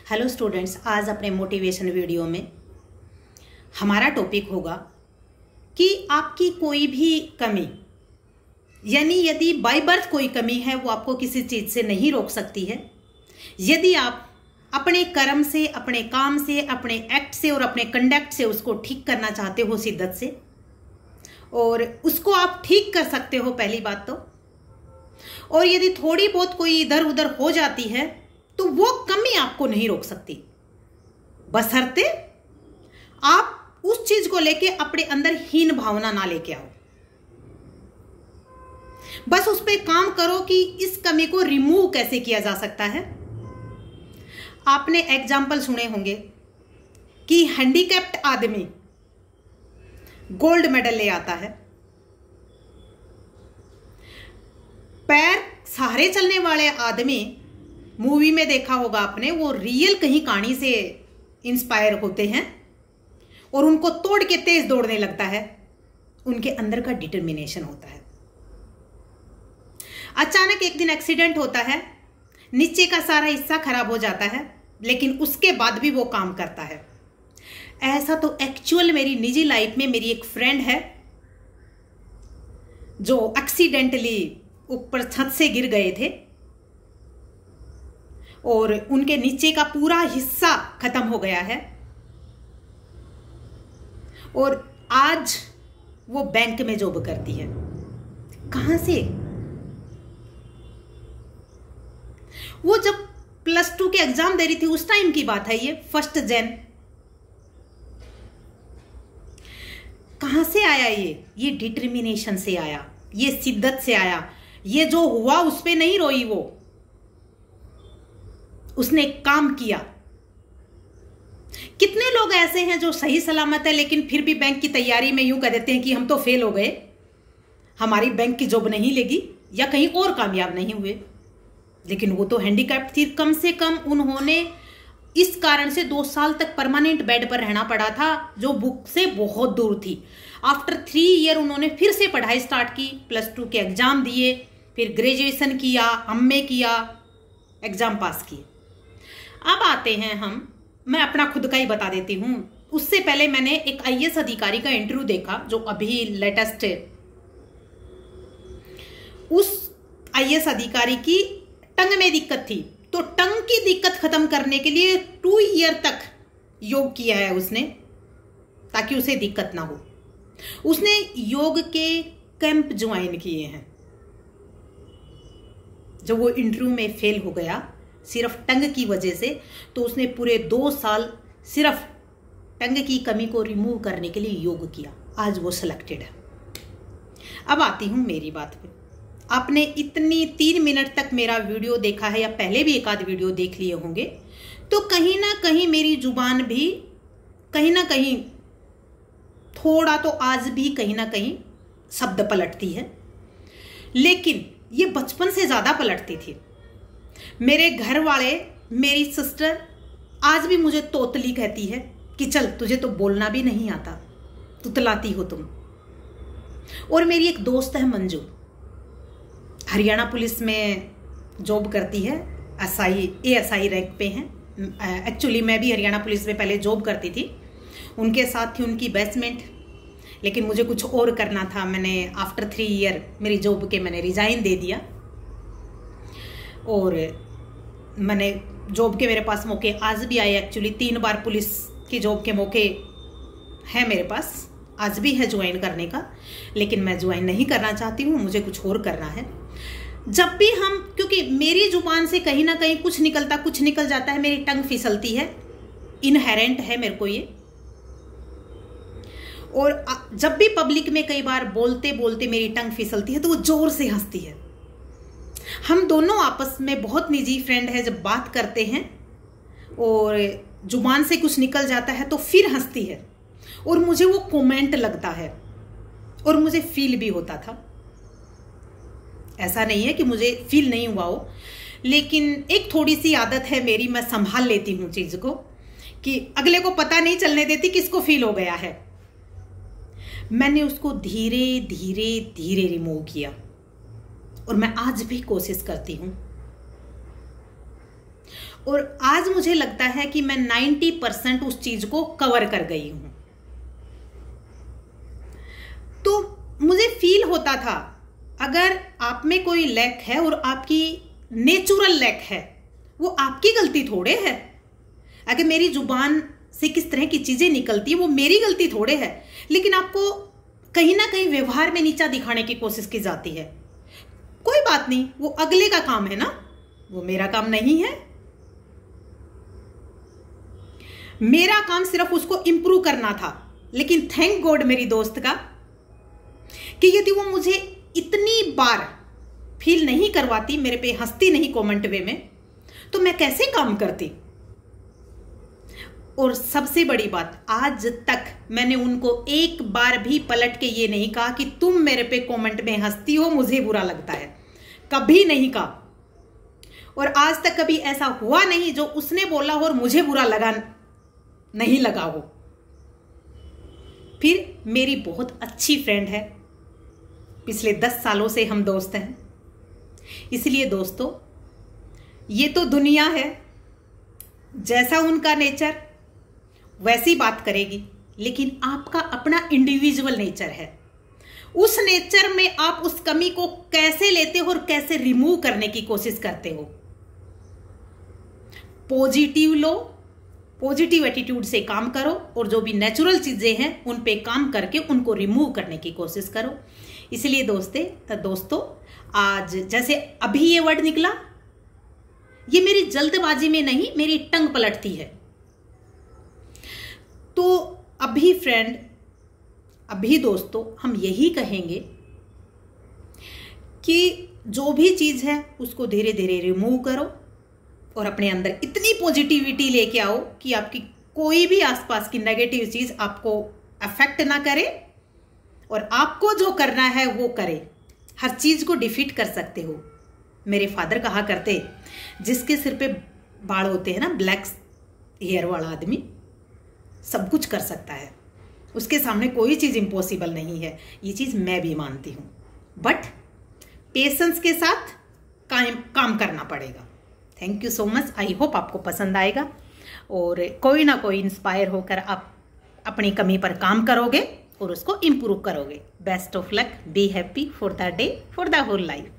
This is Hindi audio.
हेलो स्टूडेंट्स, आज अपने मोटिवेशन वीडियो में हमारा टॉपिक होगा कि आपकी कोई भी कमी, यानी यदि बाय बर्थ कोई कमी है वो आपको किसी चीज़ से नहीं रोक सकती है। यदि आप अपने कर्म से, अपने काम से, अपने एक्ट से और अपने कंडक्ट से उसको ठीक करना चाहते हो शिद्दत से, और उसको आप ठीक कर सकते हो पहली बात तो। और यदि थोड़ी बहुत कोई इधर उधर हो जाती है तो वो कमी आपको नहीं रोक सकती, बशर्ते आप उस चीज को लेके अपने अंदर हीन भावना ना लेके आओ। बस उस पर काम करो कि इस कमी को रिमूव कैसे किया जा सकता है। आपने एग्जाम्पल सुने होंगे कि हैंडीकैप्ड आदमी गोल्ड मेडल ले आता है, पैर सहारे चलने वाले आदमी, मूवी में देखा होगा आपने, वो रियल कहीं कहानी से इंस्पायर होते हैं और उनको तोड़ के तेज दौड़ने लगता है। उनके अंदर का डिटर्मिनेशन होता है। अचानक एक दिन एक्सीडेंट होता है, नीचे का सारा हिस्सा खराब हो जाता है, लेकिन उसके बाद भी वो काम करता है। ऐसा तो एक्चुअल मेरी निजी लाइफ में मेरी एक फ्रेंड है जो एक्सीडेंटली ऊपर छत से गिर गए थे और उनके नीचे का पूरा हिस्सा खत्म हो गया है और आज वो बैंक में जॉब करती है। कहां से? वो जब +2 के एग्जाम दे रही थी उस टाइम की बात है, ये 1 जनवरी। कहां से आया ये डिटर्मिनेशन से आया, ये शिद्दत से आया। ये जो हुआ उस पे नहीं रोई वो, उसने काम किया। कितने लोग ऐसे हैं जो सही सलामत है लेकिन फिर भी बैंक की तैयारी में यूं कह देते हैं कि हम तो फेल हो गए, हमारी बैंक की जॉब नहीं लेगी, या कहीं और कामयाब नहीं हुए। लेकिन वो तो हैंडीकैप्ड थी, कम से कम उन्होंने इस कारण से 2 साल तक परमानेंट बेड पर रहना पड़ा था, जो बुक से बहुत दूर थी। आफ्टर 3 ईयर उन्होंने फिर से पढ़ाई स्टार्ट की, +2 के एग्जाम दिए, फिर ग्रेजुएशन किया, एमए किया, एग्जाम पास किए। अब आते हैं मैं अपना खुद का ही बता देती हूँ। उससे पहले मैंने एक आईएएस अधिकारी का इंटरव्यू देखा जो अभी लेटेस्ट है। उस आईएएस अधिकारी की टंग में दिक्कत थी, तो टंग की दिक्कत खत्म करने के लिए 2 ईयर तक योग किया है उसने, ताकि उसे दिक्कत ना हो। उसने योग के कैंप ज्वाइन किए हैं। जब वो इंटरव्यू में फेल हो गया सिर्फ टंग की वजह से, तो उसने पूरे 2 साल सिर्फ टंग की कमी को रिमूव करने के लिए योग किया। आज वो सिलेक्टेड है। अब आती हूं मेरी बात पे। आपने इतनी 3 मिनट तक मेरा वीडियो देखा है या पहले भी एक आध वीडियो देख लिए होंगे, तो कहीं ना कहीं मेरी जुबान भी कहीं ना कहीं थोड़ा तो आज भी कहीं ना कहीं शब्द पलटती है, लेकिन ये बचपन से ज्यादा पलटती थी। मेरे घर वाले, मेरी सिस्टर आज भी मुझे तोतली कहती है कि चल तुझे तो बोलना भी नहीं आता, तुतलाती हो तुम। और मेरी एक दोस्त है मंजू, हरियाणा पुलिस में जॉब करती है, एएसआई रैंक पे हैं। एक्चुअली मैं भी हरियाणा पुलिस में पहले जॉब करती थी, उनके साथ थी उनकी बेसमेंट, लेकिन मुझे कुछ और करना था। मैंने आफ्टर 3 ईयर मेरी जॉब के मैंने रिजाइन दे दिया और मैंने जॉब के मेरे पास मौके आज भी आए। एक्चुअली 3 बार पुलिस की जॉब के मौके हैं मेरे पास, आज भी है ज्वाइन करने का, लेकिन मैं ज्वाइन नहीं करना चाहती हूँ, मुझे कुछ और करना है। जब भी क्योंकि मेरी जुबान से कहीं ना कहीं कुछ निकल जाता है, मेरी टंग फिसलती है, इनहेरेंट है मेरे को ये। और जब भी पब्लिक में कई बार बोलते बोलते मेरी टंग फिसलती है तो वो जोर से हंसती है। हम दोनों आपस में बहुत निजी फ्रेंड है, जब बात करते हैं और जुबान से कुछ निकल जाता है तो फिर हंसती है और मुझे वो कमेंट लगता है और मुझे फील भी होता था। ऐसा नहीं है कि मुझे फील नहीं हुआ हो, लेकिन एक थोड़ी सी आदत है मेरी, मैं संभाल लेती हूँ चीज को कि अगले को पता नहीं चलने देती किसको फील हो गया है। मैंने उसको धीरे धीरे धीरे रिमूव किया और मैं आज भी कोशिश करती हूं। और आज मुझे लगता है कि मैं 90% उस चीज को कवर कर गई हूं। तो मुझे फील होता था अगर आप में कोई लैक है और आपकी नेचुरल लैक है, वो आपकी गलती थोड़े है। अगर मेरी जुबान से किस तरह की चीजें निकलती है वो मेरी गलती थोड़े है, लेकिन आपको कहीं ना कहीं व्यवहार में नीचा दिखाने की कोशिश की जाती है। कोई बात नहीं, वो अगले का काम है ना, वो मेरा काम नहीं है। मेरा काम सिर्फ उसको इंप्रूव करना था। लेकिन थैंक गॉड मेरी दोस्त का कि यदि वो मुझे इतनी बार फील नहीं करवाती, मेरे पे हंसती नहीं कमेंट वे में, तो मैं कैसे काम करती। और सबसे बड़ी बात, आज तक मैंने उनको एक बार भी पलट के ये नहीं कहा कि तुम मेरे पे कमेंट में हंसती हो, मुझे बुरा लगता है। कभी नहीं कहा। और आज तक कभी ऐसा हुआ नहीं जो उसने बोला हो और मुझे बुरा लगा नहीं लगा हो। फिर मेरी बहुत अच्छी फ्रेंड है, पिछले 10 सालों से हम दोस्त हैं। इसलिए दोस्तों, ये तो दुनिया है, जैसा उनका नेचर वैसी बात करेगी, लेकिन आपका अपना इंडिविजुअल नेचर है। उस नेचर में आप उस कमी को कैसे लेते हो और कैसे रिमूव करने की कोशिश करते हो। पॉजिटिव लो, पॉजिटिव एटीट्यूड से काम करो और जो भी नेचुरल चीजें हैं उन पे काम करके उनको रिमूव करने की कोशिश करो। इसलिए दोस्तों, आज जैसे अभी ये वर्ड निकला, ये मेरी जल्दबाजी में नहीं, मेरी टंग पलटती है। तो अभी दोस्तों, हम यही कहेंगे कि जो भी चीज है उसको धीरे धीरे रिमूव करो और अपने अंदर इतनी पॉजिटिविटी लेके आओ कि आपकी कोई भी आसपास की नेगेटिव चीज आपको अफेक्ट ना करे और आपको जो करना है वो करे। हर चीज को डिफीट कर सकते हो। मेरे फादर कहा करते, जिसके सिर पे बाल होते हैं ना, ब्लैक हेयर वाला आदमी सब कुछ कर सकता है, उसके सामने कोई चीज इम्पॉसिबल नहीं है। ये चीज मैं भी मानती हूं, बट पेशेंस के साथ काम करना पड़ेगा। Thank you so much. I hope आपको पसंद आएगा और कोई ना कोई इंस्पायर होकर आप अपनी कमी पर काम करोगे और उसको इम्प्रूव करोगे। Best of luck, be happy for the day, for the whole life.